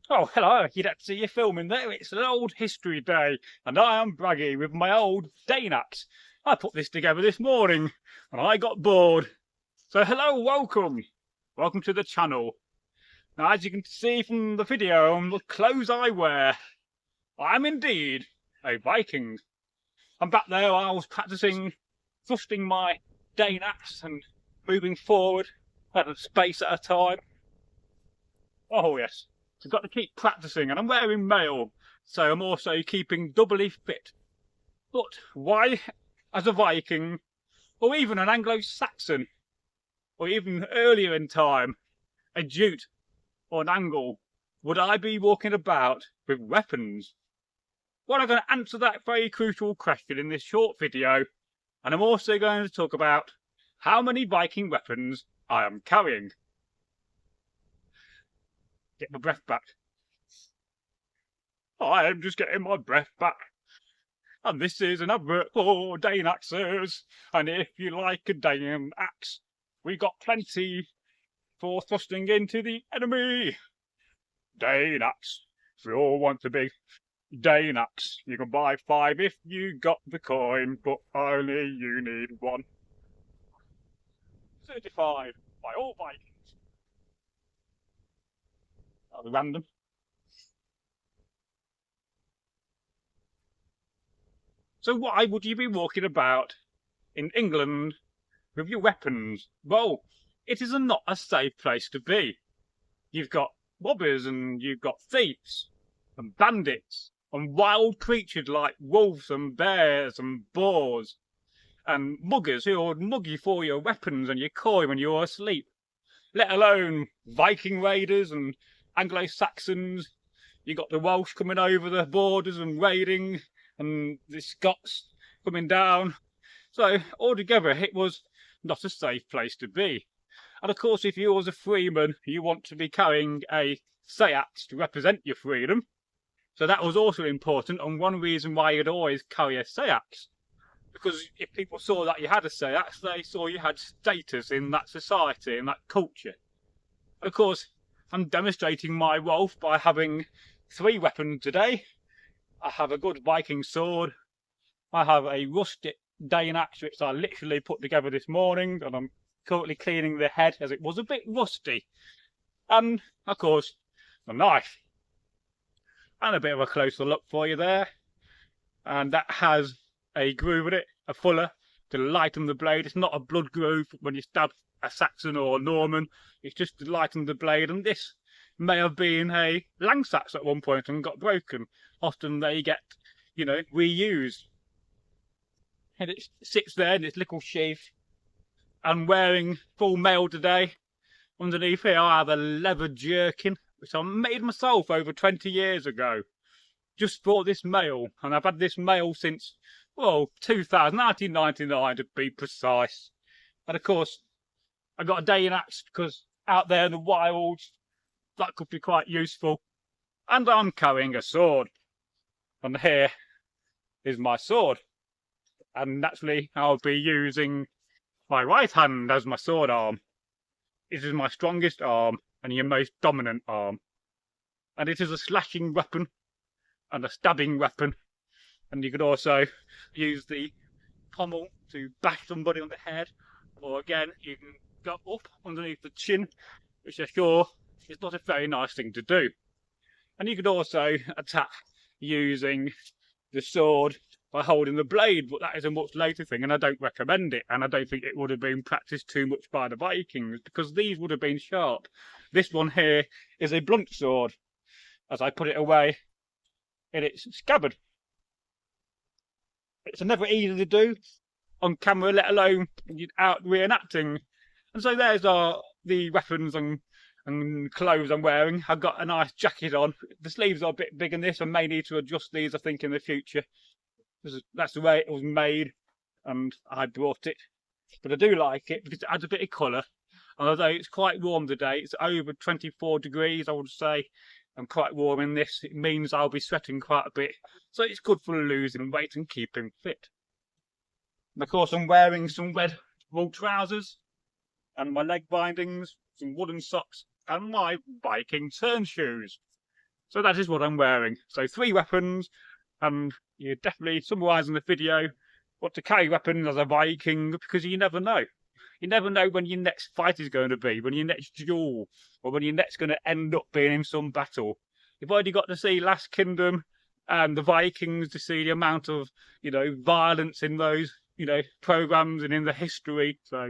Oh, hello, you'd have to see you filming there. It's an old history day, and I am Braggy with my old Dane axe. I put this together this morning, and I got bored. So hello, welcome. Welcome to the channel. Now, as you can see from the video and the clothes I wear, I'm indeed a Viking. And back there I was practicing thrusting my Dane axe and moving forward at a space at a time. Oh yes. I've got to keep practicing, and I'm wearing mail, so I'm also keeping doubly fit. But why, as a Viking, or even an Anglo-Saxon, or even earlier in time, a Jute or an Angle, would I be walking about with weapons? Well, I'm going to answer that very crucial question in this short video, and I'm also going to talk about how many Viking weapons I am carrying. Get my breath back. I am just getting my breath back. And this is an advert for Dane axes. And if you like a Dane axe, we got plenty for thrusting into the enemy. Dane axe. If you all want a big Dane axe, you can buy 5 if you got the coin, but only you need 1. Certified by all Vikings. That was random. So why would you be walking about in England with your weapons? Well, it is not a safe place to be. You've got robbers and you've got thieves and bandits and wild creatures like wolves and bears and boars and muggers who will mug you for your weapons and your coin when you're asleep, let alone Viking raiders and Anglo-Saxons. You got the Welsh coming over the borders and raiding, and the Scots coming down. So altogether it was not a safe place to be. And of course, if you was a freeman, you want to be carrying a axe to represent your freedom. So that was also important, and one reason why you'd always carry a axe. Because if people saw that you had a axe, they saw you had status in that society, in that culture. Of course, I'm demonstrating my wealth by having 3 weapons today. I have a good Viking sword. I have a rustic Dane axe, which I literally put together this morning, and I'm currently cleaning the head as it was a bit rusty. And, of course, the knife. And a bit of a closer look for you there. And that has a groove in it, a fuller, to lighten the blade. It's not a blood groove when you stab a Saxon or a Norman. It's just to lighten the blade, and this may have been a Langsax at one point and got broken. Often they get, reused. And it sits there in its little sheath. I'm wearing full mail today. Underneath here I have a leather jerkin, which I made myself over 20 years ago. Just for this mail, and I've had this mail since, 1999 to be precise. And of course, I got a Dane axe because out there in the wilds, that could be quite useful. And I'm carrying a sword. And here is my sword. And naturally, I'll be using my right hand as my sword arm. It is my strongest arm and your most dominant arm. And it is a slashing weapon and a stabbing weapon. And you could also use the pommel to bash somebody on the head. Or again, you can go up underneath the chin, which I'm sure is not a very nice thing to do. And you could also attack using the sword by holding the blade, but that is a much later thing, and I don't recommend it, and I don't think it would have been practiced too much by the Vikings, because these would have been sharp. This one here is a blunt sword, as I put it away in its scabbard. It's never easy to do on camera, let alone out reenacting. And so there's the weapons and clothes I'm wearing. I've got a nice jacket on. The sleeves are a bit big in this. I may need to adjust these, I think, in the future. That's the way it was made, and I brought it. But I do like it because it adds a bit of colour. And although it's quite warm today, it's over 24 degrees, I would say. I'm quite warm in this. It means I'll be sweating quite a bit. So it's good for losing weight and keeping fit. And of course, I'm wearing some red wool trousers and my leg bindings, some wooden socks, and my Viking turn shoes. So that is what I'm wearing. So 3 weapons, and you're definitely summarising the video what to carry weapons as a Viking, because you never know. You never know when your next fight is going to be, when your next duel, or when your next going to end up being in some battle. You've already got to see Last Kingdom and the Vikings to see the amount of, violence in those, programs and in the history. So,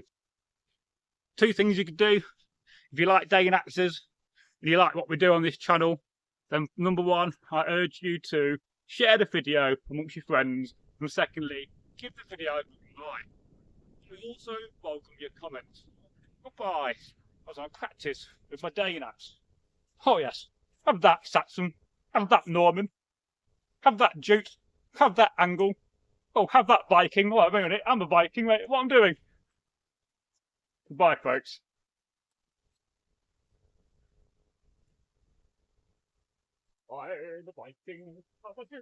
2 things you could do. If you like Dane axes, and you like what we do on this channel, then number 1, I urge you to share the video amongst your friends, and secondly, give the video a like. We also welcome your comments. Goodbye, as I practice with my Dane axe. Oh yes, have that Saxon, have that Norman, have that Jute, have that Angle. Oh, have that Viking. Wait a minute, I'm a Viking. Wait, what I'm doing? Goodbye, folks. I'm a Viking.